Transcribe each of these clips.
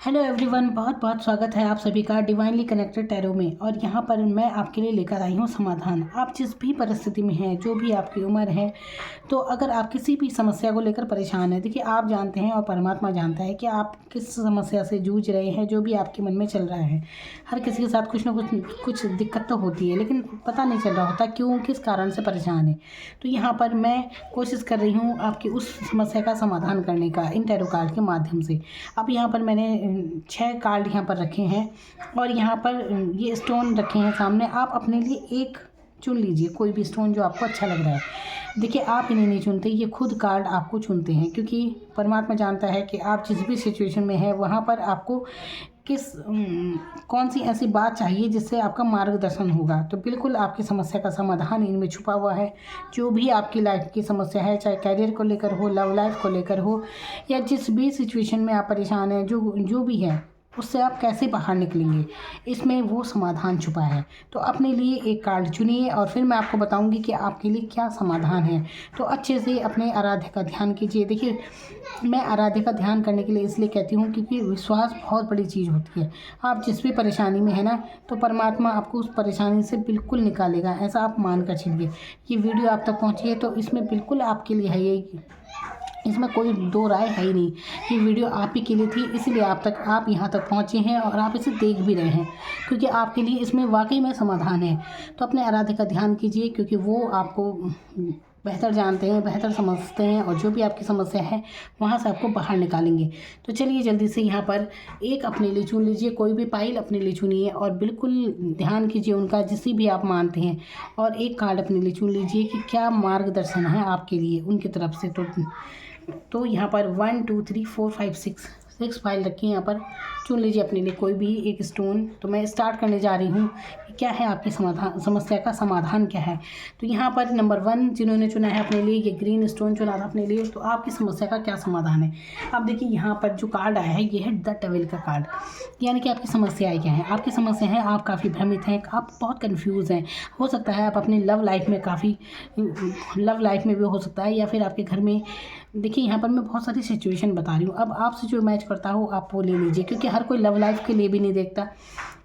Hello everyone, बहुत बहुत स्वागत है आप सभी का डिवाइनली कनेक्टेड टैरो में। और यहाँ पर मैं आपके लिए लेकर आई हूँ समाधान। आप जिस भी परिस्थिति में हैं, जो भी आपकी उम्र है, तो अगर आप किसी भी समस्या को लेकर परेशान हैं, देखिए आप जानते हैं और परमात्मा जानता है कि आप किस समस्या से जूझ रहे हैं। जो भी आपके मन में चल रहा है, हर किसी के साथ कुछ ना कुछ दिक्कत तो होती है, लेकिन पता नहीं चल रहा होता क्यों, किस कारण से परेशान है। तो यहाँ पर मैं कोशिश कर रही हूँ आपकी उस समस्या का समाधान करने का इन टैरो कार्ड के माध्यम से। अब यहाँ पर मैंने 6 कार्ड यहाँ पर रखे हैं और यहाँ पर ये स्टोन रखे हैं सामने। आप अपने लिए एक चुन लीजिए, कोई भी स्टोन जो आपको अच्छा लग रहा है। देखिए आप इन्हें नहीं चुनते, ये खुद कार्ड आपको चुनते हैं, क्योंकि परमात्मा जानता है कि आप जिस भी सिचुएशन में है वहाँ पर आपको कौन सी ऐसी बात चाहिए जिससे आपका मार्गदर्शन होगा। तो बिल्कुल आपकी समस्या का समाधान इनमें छुपा हुआ है। जो भी आपकी लाइफ की समस्या है, चाहे कैरियर को लेकर हो, लव लाइफ को लेकर हो, या जिस भी सिचुएशन में आप परेशान हैं, जो भी है, उससे आप कैसे बाहर निकलेंगे, इसमें वो समाधान छुपा है। तो अपने लिए एक कार्ड चुनिए और फिर मैं आपको बताऊंगी कि आपके लिए क्या समाधान है। तो अच्छे से अपने आराध्य का ध्यान कीजिए। देखिए मैं आराध्य का ध्यान करने के लिए इसलिए कहती हूँ क्योंकि विश्वास बहुत बड़ी चीज़ होती है। आप जिस भी परेशानी में है ना, तो परमात्मा आपको उस परेशानी से बिल्कुल निकालेगा, ऐसा आप मान कर चलिए। ये वीडियो आप तक पहुँची है तो इसमें बिल्कुल आपके लिए है, ये इसमें कोई दो राय है ही नहीं। ये वीडियो आप ही के लिए थी, इसीलिए आप यहाँ तक पहुँचे हैं और आप इसे देख भी रहे हैं, क्योंकि आपके लिए इसमें वाकई में समाधान है। तो अपने आराध्य का ध्यान कीजिए, क्योंकि वो आपको बेहतर जानते हैं, बेहतर समझते हैं, और जो भी आपकी समस्या है वहाँ से आपको बाहर निकालेंगे। तो चलिए जल्दी से यहाँ पर एक अपने लिए चुन लीजिए, कोई भी पाइल अपने लिए चुनिए और बिल्कुल ध्यान कीजिए उनका, जिसे भी आप मानते हैं। और एक कार्ड अपने लिए चुन लीजिए कि क्या मार्गदर्शन है आपके लिए उनकी तरफ से। तो यहाँ पर 1 2 3 4 5 6 फाइल रखी है। यहाँ पर चुन लीजिए अपने लिए कोई भी एक स्टोन। तो मैं स्टार्ट करने जा रही हूँ कि क्या है आपकी समस्या का समाधान क्या है। तो यहाँ पर नंबर 1 जिन्होंने चुना है अपने लिए, ये ग्रीन स्टोन चुना था अपने लिए, तो आपकी समस्या का क्या समाधान है। अब देखिए यहाँ पर जो कार्ड आया है, ये है द डेविल का कार्ड। यानी कि आपकी समस्याएं क्या है। आपकी समस्या है, आप काफ़ी भ्रमित हैं, आप बहुत कन्फ्यूज़ हैं। हो सकता है आप अपनी लव लाइफ में भी हो सकता है, या फिर आपके घर में। देखिए यहाँ पर मैं बहुत सारी सिचुएशन बता रही हूँ, अब आपसे जो मैच करता हो आप वो ले लीजिए, क्योंकि हर कोई लव लाइफ के लिए भी नहीं देखता,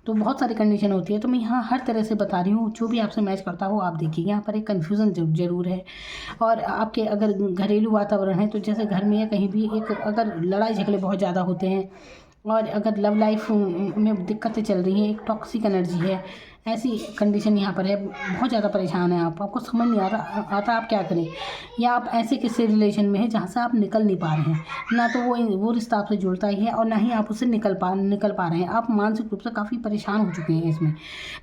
तो बहुत सारी कंडीशन होती है। तो मैं यहाँ हर तरह से बता रही हूँ, जो भी आपसे मैच करता हो आप देखिए। यहाँ पर एक कन्फ्यूज़न जरूर है। और आपके अगर घरेलू वातावरण है, तो जैसे घर में या कहीं भी एक अगर लड़ाई झगड़े बहुत ज़्यादा होते हैं, और अगर लव लाइफ में दिक्कतें चल रही हैं, एक टॉक्सिक एनर्जी है, ऐसी कंडीशन यहाँ पर है, बहुत ज़्यादा परेशान हैं आपको समझ नहीं आता आप क्या करें। या आप ऐसे किसी रिलेशन में हैं जहाँ से आप निकल नहीं पा रहे हैं, ना तो वो रिश्ता आपसे जुड़ता ही है, और ना ही आप उससे निकल पा रहे हैं। आप मानसिक रूप से काफ़ी परेशान हो चुके हैं इसमें।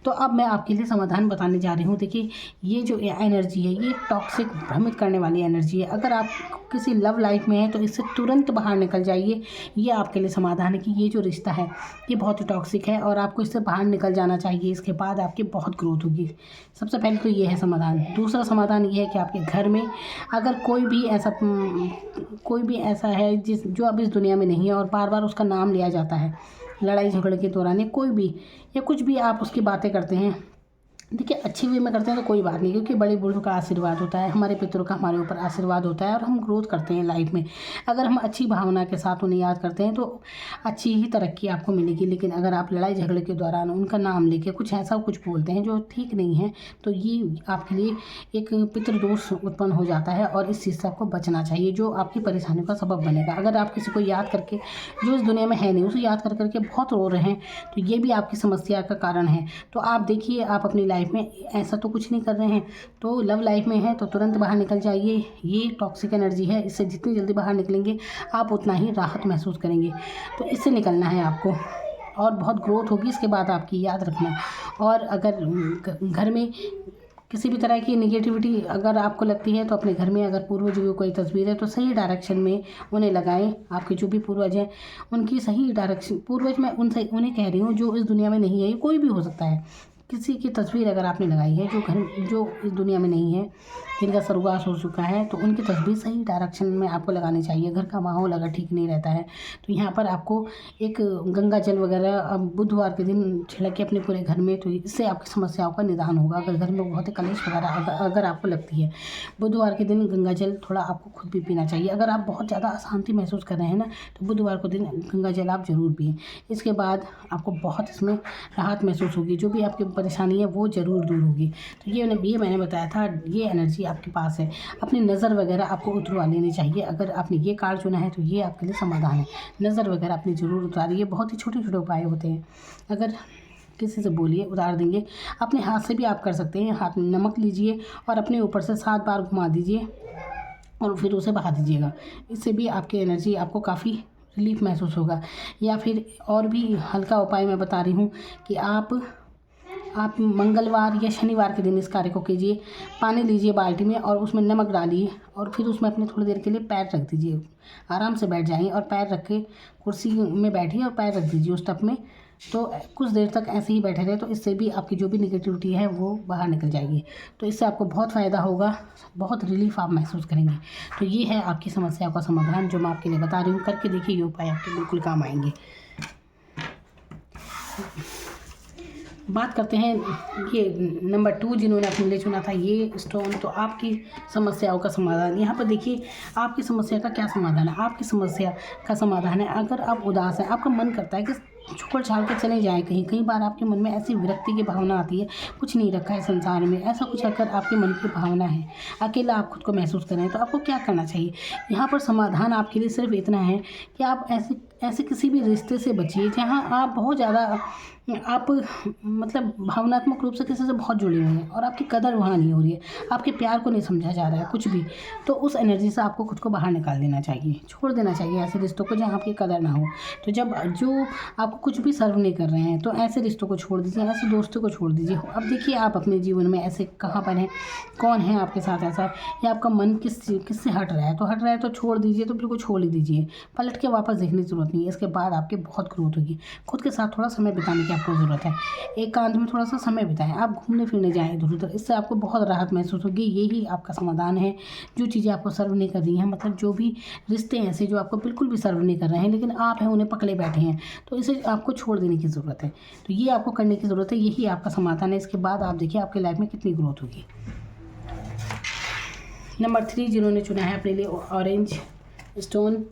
तो अब मैं आपके लिए समाधान बताने जा रही हूँ। देखिए ये जो एनर्जी है, ये टॉक्सिक भ्रमित करने वाली एनर्जी है। अगर आप किसी लव लाइफ में है तो इससे तुरंत बाहर निकल जाइए। ये आपके लिए समाधान है कि ये जो रिश्ता है ये बहुत ही टॉक्सिक है और आपको इससे बाहर निकल जाना चाहिए। इसके बाद आपकी बहुत ग्रोथ होगी। सबसे पहले तो ये है समाधान। दूसरा समाधान ये है कि आपके घर में अगर कोई भी ऐसा है जो अब इस दुनिया में नहीं है, और बार बार उसका नाम लिया जाता है लड़ाई झगड़े के दौरान, या कोई भी या कुछ भी आप उसकी बातें करते हैं। देखिए अच्छी वे में करते हैं तो कोई बात नहीं, क्योंकि बड़े बूढ़ों का आशीर्वाद होता है, हमारे पितरों का हमारे ऊपर आशीर्वाद होता है, और हम ग्रोथ करते हैं लाइफ में। अगर हम अच्छी भावना के साथ उन्हें याद करते हैं तो अच्छी ही तरक्की आपको मिलेगी। लेकिन अगर आप लड़ाई झगड़े के दौरान उनका नाम लेके कुछ ऐसा कुछ बोलते हैं जो ठीक नहीं है, तो ये आपके लिए एक पितृदोष उत्पन्न हो जाता है, और इस चीज़ से आपको बचना चाहिए, जो आपकी परेशानियों का सबब बनेगा। अगर आप किसी को याद करके, जो इस दुनिया में है नहीं, उसे याद कर करके बहुत रो रहे हैं, तो ये भी आपकी समस्या का कारण है। तो आप देखिए, आप अपनी लाइफ में ऐसा तो कुछ नहीं कर रहे हैं, तो लव लाइफ में है तो तुरंत बाहर निकल जाइए। ये टॉक्सिक एनर्जी है, इससे जितनी जल्दी बाहर निकलेंगे आप उतना ही राहत महसूस करेंगे। तो इससे निकलना है आपको, और बहुत ग्रोथ होगी इसके बाद आपकी, याद रखना। और अगर घर में किसी भी तरह की निगेटिविटी अगर आपको लगती है, तो अपने घर में अगर पूर्वज की कोई तस्वीर है तो सही डायरेक्शन में उन्हें लगाएं। आपके जो भी पूर्वज हैं उनकी सही डायरेक्शन, पूर्वज मैं उन्हें कह रही हूँ जो इस दुनिया में नहीं है, ये कोई भी हो सकता है, किसी की तस्वीर अगर आपने लगाई है जो इस दुनिया में नहीं है, जिनका स्वर्गवास हो चुका है, तो उनकी तस्वीर सही डायरेक्शन में आपको लगानी चाहिए। घर का माहौल अगर ठीक नहीं रहता है तो यहाँ पर आपको एक गंगा जल वगैरह अब बुधवार के दिन छिड़के अपने पूरे घर में, तो इससे आपकी समस्याओं का निदान होगा। अगर घर में बहुत ही कलेश वगैरह अगर आपको लगती है, बुधवार के दिन गंगा जल थोड़ा आपको खुद भी पीना चाहिए। अगर आप बहुत ज़्यादा अशांति महसूस कर रहे हैं ना, तो बुधवार को दिन गंगा जल आप ज़रूर पिएँ। इसके बाद आपको बहुत इसमें राहत महसूस होगी, जो भी आपकी परेशानी है वो ज़रूर दूर होगी। तो ये मैंने बताया था, ये एनर्जी आपके पास है। अपनी नज़र वगैरह आपको उतरवा लेनी चाहिए। अगर आपने ये कार्ड चुना है तो ये आपके लिए समाधान है। नज़र वगैरह अपनी ज़रूर उतारिए। बहुत ही छोटे छोटे उपाय होते हैं। अगर किसी से बोलिए उतार देंगे। अपने हाथ से भी आप कर सकते हैं। हाथ में नमक लीजिए और अपने ऊपर से 7 बार घुमा दीजिए और फिर उसे बहा दीजिएगा। इससे भी आपकी एनर्जी आपको काफ़ी रिलीफ महसूस होगा। या फिर और भी हल्का उपाय मैं बता रही हूँ कि आप मंगलवार या शनिवार के दिन इस कार्य को कीजिए। पानी लीजिए बाल्टी में और उसमें नमक डालिए और फिर उसमें अपने थोड़ी देर के लिए पैर रख दीजिए। आराम से बैठ जाइए और पैर रख के कुर्सी में बैठिए और पैर रख दीजिए उस टब में। तो कुछ देर तक ऐसे ही बैठे रहे, तो इससे भी आपकी जो भी निगेटिविटी है वो बाहर निकल जाएगी। तो इससे आपको बहुत फ़ायदा होगा, बहुत रिलीफ आप महसूस करेंगे। तो ये है आपकी समस्या का समाधान जो मैं आपके लिए बता रही हूँ। करके देखिए, ये उपाय आपके बिल्कुल काम आएंगे। बात करते हैं ये नंबर 2 जिन्होंने अपने लिए चुना था ये स्टोन। तो आपकी समस्याओं का समाधान यहाँ पर देखिए। आपकी समस्या का क्या समाधान है? आपकी समस्या का समाधान है, अगर आप उदास हैं, आपका मन करता है कि छोड़ छाड़ कर चले जाएं कहीं। कई बार आपके मन में ऐसी विरक्ति की भावना आती है, कुछ नहीं रखा है संसार में, ऐसा कुछ अगर आपके मन की भावना है, अकेला आप खुद को महसूस कर रहे हैं, तो आपको क्या करना चाहिए? यहाँ पर समाधान आपके लिए सिर्फ इतना है कि आप ऐसे किसी भी रिश्ते से बचिए जहाँ आप बहुत ज़्यादा आप मतलब भावनात्मक रूप से किसी से बहुत जुड़े हुए हैं और आपकी कदर वहाँ नहीं हो रही है, आपके प्यार को नहीं समझा जा रहा है कुछ भी। तो उस एनर्जी से आपको खुद को बाहर निकाल देना चाहिए, छोड़ देना चाहिए ऐसे रिश्तों को जहाँ आपकी कदर ना हो। तो जब जो आपको कुछ भी सर्व नहीं कर रहे हैं, तो ऐसे रिश्तों को छोड़ दीजिए, ऐसे दोस्तों को छोड़ दीजिए। अब देखिए आप अपने जीवन में ऐसे कहाँ पर हैं, कौन है आपके साथ ऐसा, या आपका मन किससे हट रहा है, तो हट रहा है तो छोड़ दीजिए, तो बिल्कुल छोड़ ही दीजिए। पलट के वापस देखने की ज़रूरत नहीं है। इसके बाद आपकी बहुत ग्रोथ होगी। खुद के साथ थोड़ा समय बिताने की आपको ज़रूरत है। एकांत में थोड़ा सा समय बिताएं, आप घूमने फिरने जाएं इधर उधर, इससे आपको बहुत राहत महसूस होगी। यही आपका समाधान है। जो चीज़ें आपको सर्व नहीं कर रही हैं, मतलब जो भी रिश्ते ऐसे जो आपको बिल्कुल भी सर्व नहीं कर रहे हैं, लेकिन आप हैं उन्हें पकड़े बैठे हैं, तो इसे आपको छोड़ देने की ज़रूरत है। तो ये आपको करने की ज़रूरत है, यही आपका समाधान है। इसके बाद आप देखिए आपकी लाइफ में कितनी ग्रोथ होगी। नंबर 3 जिन्होंने चुना है अपने लिए ऑरेंज स्टोन।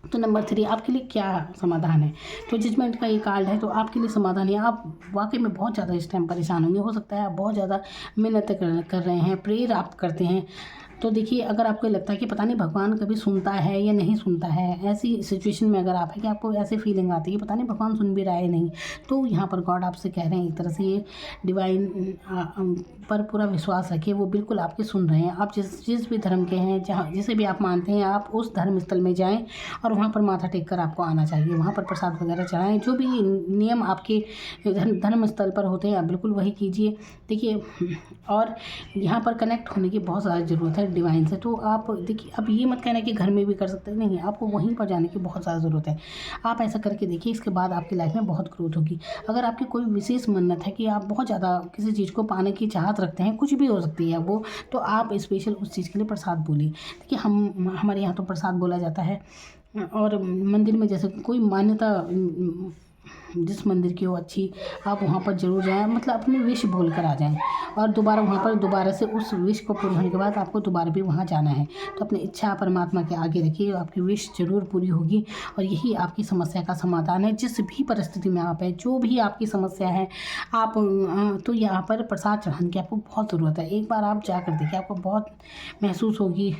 तो नंबर 3 आपके लिए क्या समाधान है? तो जजमेंट का ये कार्ड है, तो आपके लिए समाधान है। आप वाकई में बहुत ज़्यादा इस टाइम परेशान होंगे। हो सकता है आप बहुत ज़्यादा मेहनत कर रहे हैं, प्रेयर आप करते हैं। तो देखिए, अगर आपको लगता है कि पता नहीं भगवान कभी सुनता है या नहीं सुनता है, ऐसी सिचुएशन में अगर आप है कि आपको ऐसे फीलिंग आती है कि पता नहीं भगवान सुन भी रहा है नहीं, तो यहाँ पर गॉड आपसे कह रहे हैं एक तरह से ये डिवाइन पर पूरा विश्वास रखिए, वो बिल्कुल आपके सुन रहे हैं। आप जिस भी धर्म के हैं, जहाँ जिसे भी आप मानते हैं, आप उस धर्म स्थल में जाएँ और वहाँ पर माथा टेक कर आपको आना चाहिए। वहाँ पर प्रसाद वगैरह चढ़ाएँ, जो भी नियम आपके धर्म स्थल पर होते हैं आप बिल्कुल वही कीजिए। देखिए, और यहाँ पर कनेक्ट होने की बहुत ज़्यादा ज़रूरत है डिवाइन से। तो आप देखिए, अब ये मत कहना कि घर में भी कर सकते हैं, नहीं, आपको वहीं पर जाने की बहुत ज़्यादा ज़रूरत है। आप ऐसा करके देखिए, इसके बाद आपकी लाइफ में बहुत ग्रोथ होगी। अगर आपकी कोई विशेष मन्नत है कि आप बहुत ज़्यादा किसी चीज़ को पाने की चाहत रखते हैं, कुछ भी हो सकती है वो, तो आप स्पेशल उस चीज़ के लिए प्रसाद बोलिए। देखिए, हमारे यहाँ तो प्रसाद बोला जाता है, और मंदिर में जैसे कोई मान्यता जिस मंदिर की हो अच्छी, आप वहाँ पर ज़रूर जाएँ, मतलब अपनी विश बोल कर आ जाएँ, और दोबारा से उस विश को पूरी होने के बाद आपको दोबारा भी वहाँ जाना है। तो अपनी इच्छा परमात्मा के आगे रखिए, आपकी विश ज़रूर पूरी होगी, और यही आपकी समस्या का समाधान है। जिस भी परिस्थिति में आप हैं, जो भी आपकी समस्या है, आप तो यहाँ पर प्रसाद चढ़ाने की आपको बहुत ज़रूरत है। एक बार आप जाकर देखिए, आपको बहुत महसूस होगी,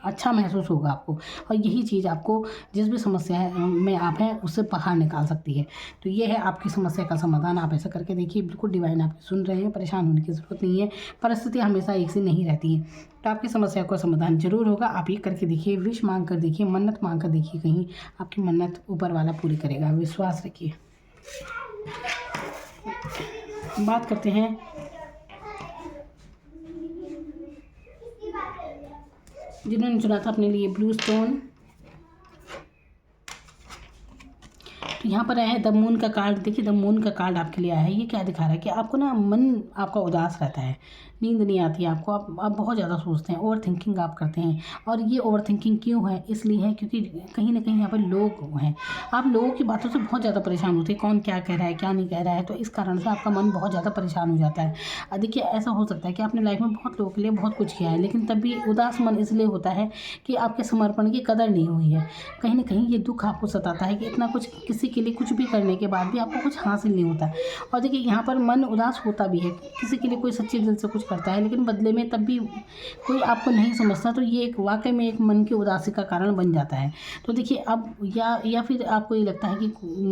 अच्छा महसूस होगा आपको, और यही चीज़ आपको जिस भी समस्या में आप हैं उससे बाहर निकाल सकती है। तो ये है आपकी समस्या का समाधान। आप ऐसा करके देखिए, बिल्कुल डिवाइन आपकी सुन रहे हैं, परेशान होने की ज़रूरत नहीं है। परिस्थितियाँ हमेशा एक सी नहीं रहती हैं, तो आपकी समस्या का समाधान ज़रूर होगा। आप ये करके देखिए, विश मांग कर देखिए, मन्नत मांग कर देखिए, कहीं आपकी मन्नत ऊपर वाला पूरी करेगा, विश्वास रखिए। बात करते हैं जिन्होंने चुना था अपने लिए ब्लू स्टोन। तो यहाँ पर है द मून का कार्ड। देखिए द मून का कार्ड आपके लिए आया है। ये क्या दिखा रहा है कि आपको ना मन आपका उदास रहता है, नींद नहीं आती है आपको, आप बहुत ज़्यादा सोचते हैं, ओवर थिंकिंग आप करते हैं। और ये ओवर थिंकिंग क्यों है? इसलिए है क्योंकि कहीं ना कहीं यहाँ पर लोग हैं, आप लोगों की बातों से बहुत ज़्यादा परेशान होते हैं, कौन क्या कह रहा है क्या नहीं कह रहा है, तो इस कारण से आपका मन बहुत ज़्यादा परेशान हो जाता है। देखिए ऐसा हो सकता है कि आपने लाइफ में बहुत लोगों के लिए बहुत कुछ किया है, लेकिन तब भी उदास मन इसलिए होता है कि आपके समर्पण की कदर नहीं हुई है। कहीं ना कहीं ये दुख आपको सताता है कि इतना कुछ किसी के लिए कुछ भी करने के बाद भी आपको कुछ हासिल नहीं होता। और देखिए यहाँ पर मन उदास होता भी है, किसी के लिए कोई सच्चे दिल से कुछ करता है, लेकिन बदले में तब भी कोई आपको नहीं समझता, तो ये एक वाकई में एक मन की उदासी का कारण बन जाता है। तो देखिए अब या फिर आपको ये लगता है कि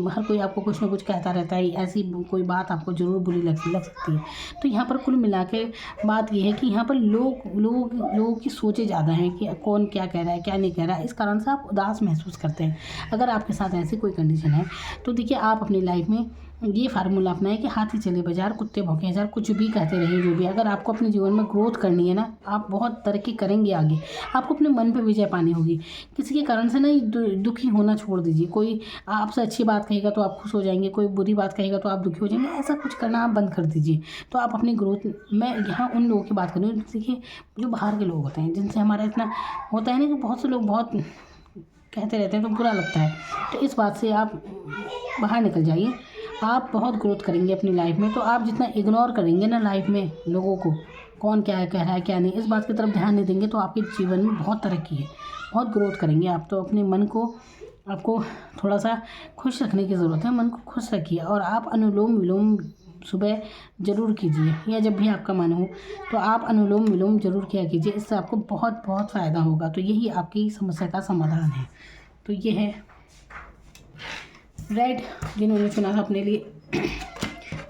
हर कोई आपको कुछ ना कुछ कहता रहता है, ऐसी कोई बात आपको ज़रूर बुरी लग सकती है। तो यहाँ पर कुल मिला के बात ये है कि यहाँ पर लोगों की सोचें ज़्यादा हैं कि कौन क्या कह रहा है क्या नहीं कह रहा है, इस कारण से आप उदास महसूस करते हैं। अगर आपके साथ ऐसी कोई कंडीशन है तो देखिए आप अपनी लाइफ में ये फार्मूला अपनाएं कि हाथी चले बाजार कुत्ते भौंके हजार, कुछ भी कहते रहिए जो भी। अगर आपको अपने जीवन में ग्रोथ करनी है ना, आप बहुत तरक्की करेंगे आगे, आपको अपने मन पे विजय पानी होगी। किसी के कारण से ना दुखी होना छोड़ दीजिए। कोई आपसे अच्छी बात कहेगा तो आप खुश हो जाएंगे, कोई बुरी बात कहेगा तो आप दुखी हो जाएंगे, ऐसा कुछ करना आप बंद कर दीजिए। तो आप अपनी ग्रोथ, मैं यहाँ उन लोगों की बात कर रही हूँ देखिए जो बाहर के लोग होते हैं, जिनसे हमारा इतना होता है ना कि बहुत से लोग बहुत कहते रहते हैं तो बुरा लगता है। तो इस बात से आप बाहर निकल जाइए, आप बहुत ग्रोथ करेंगे अपनी लाइफ में। तो आप जितना इग्नोर करेंगे ना लाइफ में लोगों को, कौन क्या कह रहा है क्या नहीं, इस बात की तरफ ध्यान नहीं देंगे, तो आपके जीवन में बहुत तरक्की है, बहुत ग्रोथ करेंगे आप। तो अपने मन को आपको थोड़ा सा खुश रखने की ज़रूरत है, मन को खुश रखिए। और आप अनुलोम विलोम सुबह ज़रूर कीजिए, या जब भी आपका मन हो तो आप अनुलोम विलोम ज़रूर किया कीजिए, इससे आपको बहुत बहुत फ़ायदा होगा। तो यही आपकी समस्या का समाधान है। तो ये है रेड जिन्होंने चुना था अपने लिए।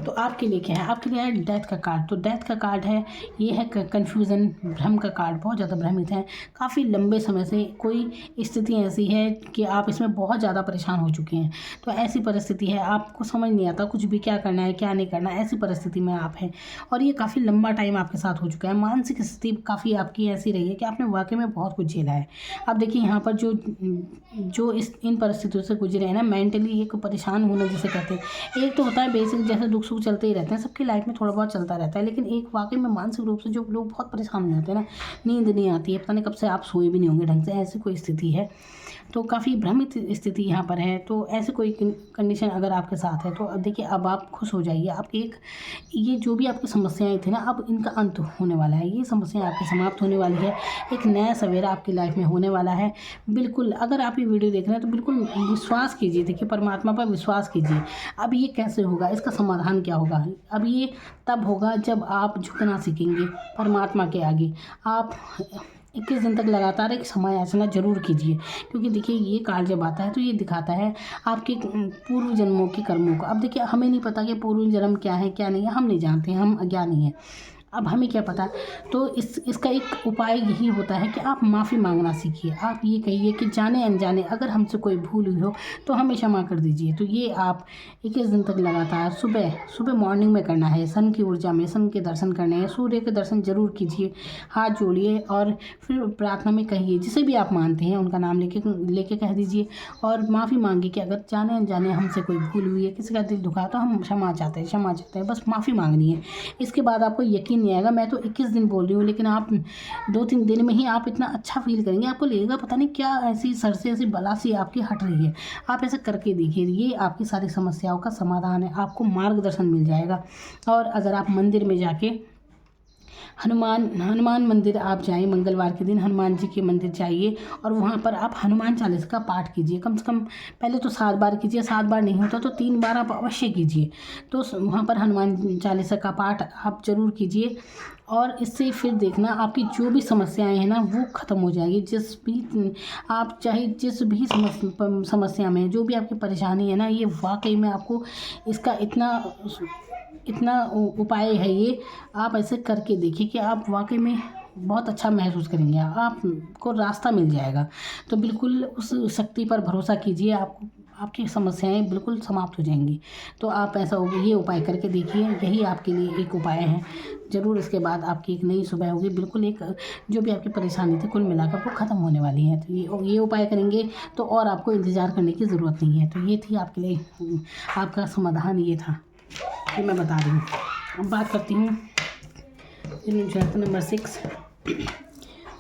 तो आपके लिए क्या है? आपके लिए है डेथ का कार्ड। तो डेथ का कार्ड है, ये है कन्फ्यूज़न, भ्रम का कार्ड। बहुत ज़्यादा भ्रमित हैं, काफ़ी लंबे समय से कोई स्थिति ऐसी है कि आप इसमें बहुत ज़्यादा परेशान हो चुके हैं। तो ऐसी परिस्थिति है, आपको समझ नहीं आता कुछ भी क्या करना है क्या नहीं करना, ऐसी परिस्थिति में आप हैं। और ये काफ़ी लंबा टाइम आपके साथ हो चुका है। मानसिक स्थिति काफ़ी आपकी ऐसी रही है कि आपने वाकई में बहुत कुछ झेला है। अब देखिए यहाँ पर जो इन परिस्थितियों से गुजरे हैं ना, मेंटली एक परेशान होना जिसे कहते हैं। एक तो होता है बेसिक, जैसे दुख सुख चलते ही रहते हैं, सबकी लाइफ में थोड़ा बहुत चलता रहता है, लेकिन एक वाकई में मानसिक रूप से जो लोग बहुत परेशान हो जाते हैं ना, नींद नहीं आती है, पता नहीं कब से आप सोए भी नहीं होंगे ढंग से, ऐसी कोई स्थिति है। तो काफ़ी भ्रमित स्थिति यहाँ पर है। तो ऐसे कोई कंडीशन अगर आपके साथ है तो अब देखिए अब आप खुश हो जाइए। आपकी ये जो भी आपकी समस्याएं थी ना, अब इनका अंत होने वाला है, ये समस्याएं आपकी समाप्त होने वाली है, एक नया सवेरा आपकी लाइफ में होने वाला है। बिल्कुल अगर आप ये वीडियो देख रहे हैं तो बिल्कुल विश्वास कीजिए, देखिए परमात्मा पर विश्वास कीजिए। अब ये कैसे होगा, इसका समाधान क्या होगा? अब ये तब होगा जब आप झुकना सीखेंगे परमात्मा के आगे। आप 21 दिन तक लगातार एक समय याचना जरूर कीजिए, क्योंकि देखिए ये कार्ड जब आता है तो ये दिखाता है आपके पूर्व जन्मों के कर्मों को। अब देखिए हमें नहीं पता कि पूर्व जन्म क्या है क्या नहीं है, हम नहीं जानते, हम अज्ञानी हैं। अब हमें क्या पता, तो इसका एक उपाय यही होता है कि आप माफ़ी मांगना सीखिए। आप ये कहिए कि जाने अनजाने अगर हमसे कोई भूल हुई हो तो हमें क्षमा कर दीजिए। तो ये आप 21 दिन तक लगातार सुबह मॉर्निंग में करना है, सन की ऊर्जा में सन के दर्शन करने हैं, सूर्य के दर्शन जरूर कीजिए, हाथ जोड़िए और फिर प्रार्थना में कहिए, जिसे भी आप मानते हैं उनका नाम लेके कह दीजिए और माफ़ी मांगिए कि अगर जाने अनजाने हमसे कोई भूल हुई है, किसी का दिल दुखा तो हम क्षमा चाहते हैं, बस माफ़ी मांगनी है। इसके बाद आपको यकीन नहीं आएगा, मैं तो 21 दिन बोल रही हूँ, लेकिन आप 2-3 दिन में ही आप इतना अच्छा फील करेंगे, आपको लगेगा पता नहीं क्या ऐसी सर से ऐसी बला सी आपकी हट रही है। आप ऐसे करके देखिए, ये आपकी सारी समस्याओं का समाधान है, आपको मार्गदर्शन मिल जाएगा। और अगर आप मंदिर में जाके हनुमान मंदिर आप जाएं, मंगलवार के दिन हनुमान जी के मंदिर जाइए और वहाँ पर आप हनुमान चालीसा का पाठ कीजिए। कम से कम पहले तो 7 बार कीजिए, 7 बार नहीं होता तो 3 बार आप अवश्य कीजिए। तो वहाँ पर हनुमान चालीसा का पाठ आप ज़रूर कीजिए और इससे फिर देखना आपकी जो भी समस्याएं हैं ना वो ख़त्म हो जाएगी। आप चाहे जिस भी समस्या में जो भी आपकी परेशानी है ना, ये वाकई में आपको इसका इतना उपाय है, ये आप ऐसे करके देखिए कि आप वाकई में बहुत अच्छा महसूस करेंगे, आपको रास्ता मिल जाएगा। तो बिल्कुल उस शक्ति पर भरोसा कीजिए, आपकी समस्याएं बिल्कुल समाप्त हो जाएंगी। तो आप ऐसा ये उपाय करके देखिए, यही आपके लिए एक उपाय है। ज़रूर इसके बाद आपकी एक नई सुबह होगी, बिल्कुल एक जो भी आपकी परेशानी थी कुल मिलाकर वो ख़त्म होने वाली है। तो ये उपाय करेंगे तो और आपको इंतज़ार करने की ज़रूरत नहीं है। तो ये थी आपके लिए आपका समाधान, ये था कि मैं बता रही हूँ। अब बात करती हूँ नंबर 6।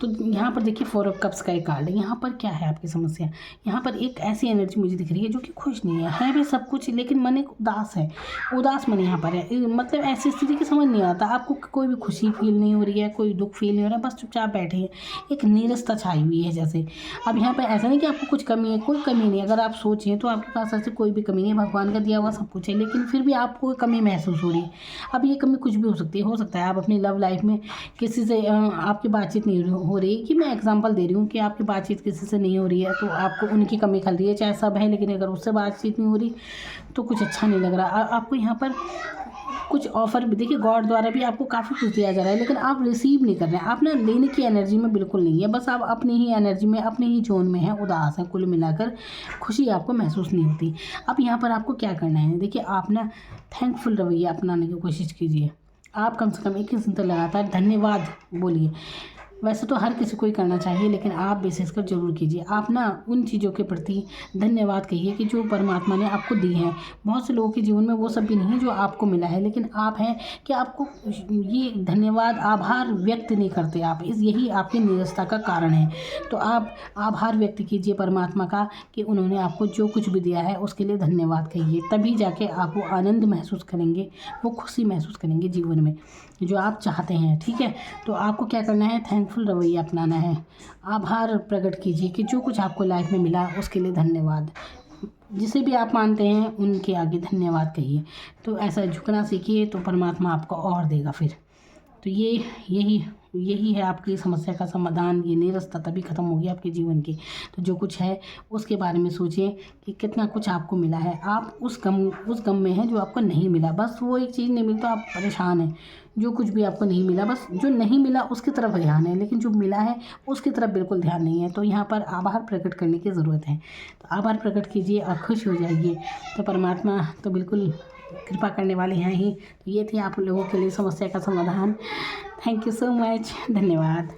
तो यहाँ पर देखिए 4 ऑफ कप्स का एक कार्ड है। यहाँ पर क्या है आपकी समस्या? यहाँ पर एक ऐसी एनर्जी मुझे दिख रही है जो कि खुश नहीं है भी सब कुछ, लेकिन मन एक उदास है, उदास मन यहाँ पर है। मतलब ऐसी स्थिति की समझ नहीं आता, आपको कोई भी खुशी फील नहीं हो रही है, कोई दुख फील नहीं हो रहा है, बस चुपचाप बैठे हैं, एक नीरसता छाई हुई है जैसे। अब यहाँ पर ऐसा नहीं कि आपको कुछ कमी है, कोई कमी नहीं। अगर आप सोचें तो आपके पास ऐसे कोई भी कमी नहीं है, भगवान का दिया हुआ सब कुछ है, लेकिन फिर भी आपको कमी महसूस हो रही है। अब ये कमी कुछ भी हो सकती है, हो सकता है आप अपनी लव लाइफ में किसी से आपकी बातचीत नहीं हो रही, कि मैं एग्जांपल दे रही हूँ कि आपकी बातचीत किसी से नहीं हो रही है, तो आपको उनकी कमी खल रही है, चाहे सब है, लेकिन अगर उससे बातचीत नहीं हो रही तो कुछ अच्छा नहीं लग रहा। आपको यहाँ पर कुछ ऑफ़र भी देखिए, गॉड द्वारा भी आपको काफ़ी कुछ दिया जा रहा है, लेकिन आप रिसीव नहीं कर रहे हैं। आप ना लेने की एनर्जी में बिल्कुल नहीं है, बस आप अपनी ही एनर्जी में, अपने ही जोन में हैं, उदास हैं, कुल मिलाकर खुशी आपको महसूस नहीं होती। अब यहाँ पर आपको क्या करना है, देखिए आप ना थैंकफुल रवैया अपनाने की कोशिश कीजिए। आप कम से कम 21 दिन तक लगातार धन्यवाद बोलिए। वैसे तो हर किसी को ही करना चाहिए, लेकिन आप विशेषकर ज़रूर कीजिए। आप ना उन चीज़ों के प्रति धन्यवाद कहिए कि जो परमात्मा ने आपको दी हैं। बहुत से लोगों के जीवन में वो सब भी नहीं है जो आपको मिला है, लेकिन आप हैं कि आपको ये धन्यवाद, आभार व्यक्त नहीं करते आप, यही आपकी नीरसता का कारण है। तो आप आभार व्यक्त कीजिए परमात्मा का कि उन्होंने आपको जो कुछ भी दिया है उसके लिए धन्यवाद कहिए। तभी जाके आप वो आनंद महसूस करेंगे, वो खुशी महसूस करेंगे जीवन में जो आप चाहते हैं। ठीक है, तो आपको क्या करना है, थैंकफुल रवैया अपनाना है। आभार प्रकट कीजिए कि जो कुछ आपको लाइफ में मिला उसके लिए धन्यवाद। जिसे भी आप मानते हैं उनके आगे धन्यवाद कहिए। तो ऐसा झुकना सीखिए तो परमात्मा आपको और देगा फिर। तो यही है आपकी समस्या का समाधान। ये नीरसता तभी ख़त्म होगी आपके जीवन की। तो जो कुछ है उसके बारे में सोचिए कि कितना कुछ आपको मिला है। आप उस गम में हैं जो आपको नहीं मिला। बस वो एक चीज़ नहीं मिली तो आप परेशान हैं। जो कुछ भी आपको नहीं मिला, बस जो नहीं मिला उसकी तरफ ध्यान है, लेकिन जो मिला है उसकी तरफ बिल्कुल ध्यान नहीं है। तो यहाँ पर आभार प्रकट करने की ज़रूरत है। तो आभार प्रकट कीजिए और खुश हो जाइए। तो परमात्मा तो बिल्कुल कृपा करने वाले हैं ही। तो ये थी आप लोगों के लिए समस्या का समाधान। थैंक यू सो मच, धन्यवाद।